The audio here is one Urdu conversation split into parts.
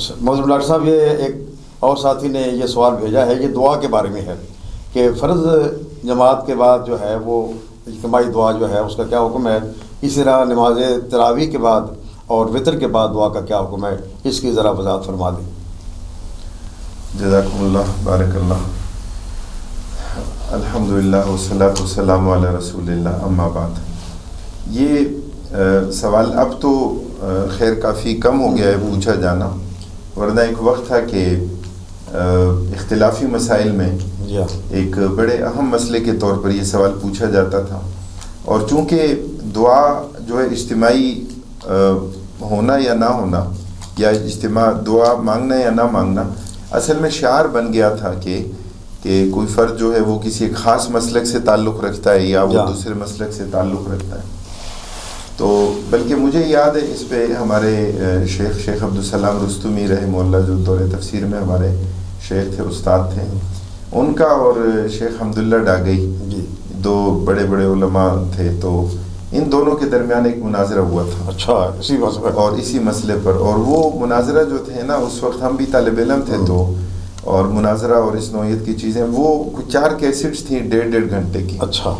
اچھا موضوع ڈاکٹر صاحب، یہ ایک اور ساتھی نے یہ سوال بھیجا ہے، یہ دعا کے بارے میں ہے کہ فرض جماعت کے بعد جو ہے وہ اجتماعی دعا جو ہے اس کا کیا حکم ہے، اسی طرح نماز تراویح کے بعد اور وطر کے بعد دعا کا کیا حکم ہے، اس کی ذرا وضاحت فرما دیں۔ جزاکم اللہ، بارک اللہ، الحمدللہ والصلاۃ والسلام علی رسول اللہ، اما بعد۔ یہ سوال اب تو خیر کافی کم ہو گیا ہے پوچھا جانا، ورنہ ایک وقت تھا کہ اختلافی مسائل میں ایک بڑے اہم مسئلے کے طور پر یہ سوال پوچھا جاتا تھا، اور چونکہ دعا جو ہے اجتماعی ہونا یا نہ ہونا، یا اجتماع دعا مانگنا یا نہ مانگنا اصل میں شعار بن گیا تھا کہ کوئی فرد جو ہے وہ کسی ایک خاص مسلک سے تعلق رکھتا ہے یا وہ دوسرے مسلک سے تعلق رکھتا ہے۔ تو بلکہ مجھے یاد ہے اس پہ ہمارے شیخ عبدالسلام رستمی رحمہ اللہ، جو دور تفسیر میں ہمارے شیخ تھے، استاد تھے، ان کا اور شیخ حمداللہ ڈاگئی دو بڑے بڑے علماء تھے، تو ان دونوں کے درمیان ایک مناظرہ ہوا تھا۔ اچھا، اسی مسئلے پر، اور وہ مناظرہ جو تھے نا، اس وقت ہم بھی طالب علم تھے، تو اور مناظرہ اور اس نوعیت کی چیزیں، وہ 4 کیسٹس تھیں 1.5 گھنٹے کی۔ اچھا،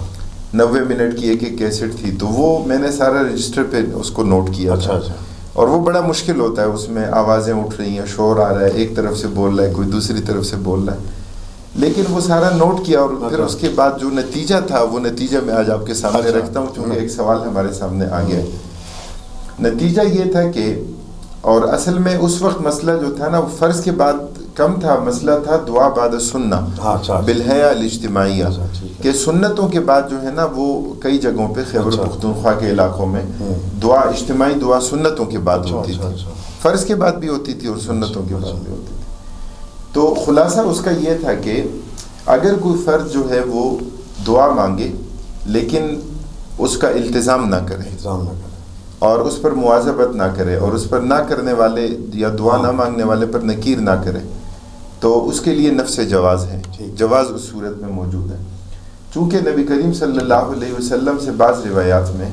90 منٹ کی ایک کیسٹ تھی، تو وہ میں نے سارا رجسٹر پہ اس کو نوٹ کیا۔ اچھا، اور وہ بڑا مشکل ہوتا ہے، اس میں آوازیں اٹھ رہی ہیں، شور آ رہا ہے، ایک طرف سے بول رہا ہے، کوئی دوسری طرف سے بول رہا ہے، لیکن وہ سارا نوٹ کیا، اور پھر اس کے بعد جو نتیجہ تھا، وہ نتیجہ میں آج آپ کے سامنے رکھتا ہوں، چونکہ ایک سوال ہمارے سامنے آ گیا ہے۔ نتیجہ یہ تھا کہ، اور اصل میں اس وقت مسئلہ جو تھا نا، وہ فرض کے بعد کم تھا، مسئلہ تھا دعا بعد سنہ بالحیاء الاجتماعیہ، کہ سنتوں کے بعد جو ہے نا، وہ کئی جگہوں پہ خیبر پختونخوا کے علاقوں میں دعا، اجتماعی دعا سنتوں کے بعد ہوتی تھی، فرض کے بعد بھی ہوتی تھی اور سنتوں کے بعد بھی ہوتی تھی۔ تو خلاصہ اس کا یہ تھا کہ اگر کوئی فرد جو ہے وہ دعا مانگے لیکن اس کا التزام نہ کرے اور اس پر مواظبت نہ کرے، اور اس پر نہ کرنے والے یا دعا نہ مانگنے والے پر نکیر نہ کرے، تو اس کے لیے نفس جواز ہے، جواز اس صورت میں موجود ہے۔ چونکہ نبی کریم صلی اللہ علیہ وسلم سے بعض روایات میں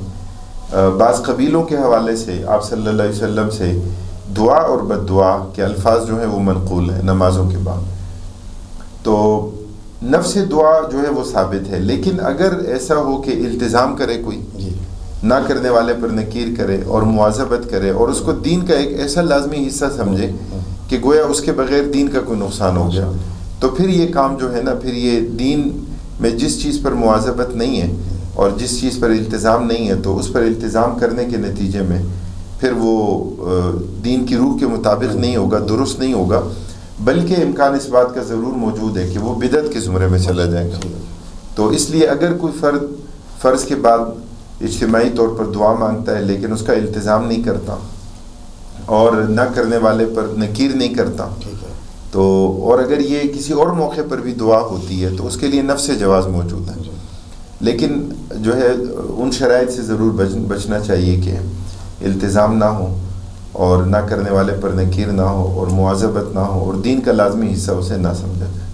بعض قبیلوں کے حوالے سے آپ صلی اللہ علیہ وسلم سے دعا اور بد دعا کے الفاظ جو ہیں وہ منقول ہیں نمازوں کے بعد، تو نفس دعا جو ہے وہ ثابت ہے۔ لیکن اگر ایسا ہو کہ التزام کرے کوئی، نہ کرنے والے پر نکیر کرے اور مواظبت کرے، اور اس کو دین کا ایک ایسا لازمی حصہ سمجھے کہ گویا اس کے بغیر دین کا کوئی نقصان ہو گیا، تو پھر یہ کام جو ہے نا، پھر یہ دین میں جس چیز پر مواظبت نہیں ہے اور جس چیز پر التزام نہیں ہے، تو اس پر التزام کرنے کے نتیجے میں پھر وہ دین کی روح کے مطابق نہیں ہوگا، درست نہیں ہوگا، بلکہ امکان اس بات کا ضرور موجود ہے کہ وہ بدعت کے زمرے میں چلا جائے گا۔ تو اس لیے اگر کوئی فرد فرض کے بعد اجتماعی طور پر دعا مانگتا ہے لیکن اس کا التزام نہیں کرتا اور نہ کرنے والے پر نکیر نہیں کرتا، تو اور اگر یہ کسی اور موقع پر بھی دعا ہوتی ہے تو اس کے لیے نفس جواز موجود ہے، لیکن جو ہے ان شرائط سے ضرور بچنا چاہیے کہ التزام نہ ہو اور نہ کرنے والے پر نکیر نہ ہو اور مواظبت نہ ہو اور دین کا لازمی حصہ اسے نہ سمجھا جائے۔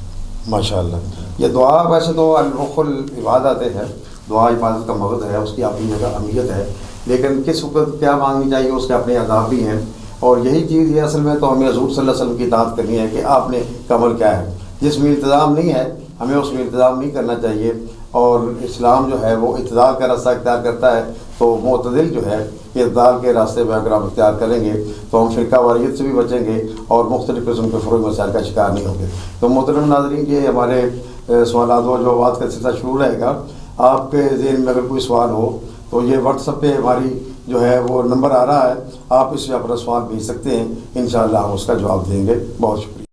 ماشاءاللہ۔ یہ دعا ویسے تو الرخ العبادت ہے، دعا عبادت کا مغز ہے، اس کی اپنی جگہ اہمیت ہے، لیکن کس وقت کیا مانگنی چاہیے اس کے اپنے آداب بھی ہیں، اور یہی چیز یہ اصل میں تو ہمیں حضور صلی اللہ علیہ وسلم کی اطاعت کرنی ہے کہ آپ نے عمل کیا ہے، جس میں التزام نہیں ہے ہمیں اس میں التزام نہیں کرنا چاہیے، اور اسلام جو ہے وہ اعتدال کا راستہ اختیار کرتا ہے، تو معتدل جو ہے اعتدال کے راستے میں اگر ہم اختیار کریں گے تو ہم فرقہ واریت سے بھی بچیں گے اور مختلف قسم کے فروغ مسائل کا شکار نہیں ہوں گے۔ تو محترم ناظرین، یہ ہمارے سوالات و جوابات کا سلسلہ شروع رہے گا۔ آپ کے ذہن میں اگر کوئی سوال ہو تو یہ واٹس ایپ پہ ہماری جو ہے وہ نمبر آ رہا ہے، آپ اس سے اپنا سوال بھیج سکتے ہیں، انشاءاللہ ہم اس کا جواب دیں گے۔ بہت شکریہ۔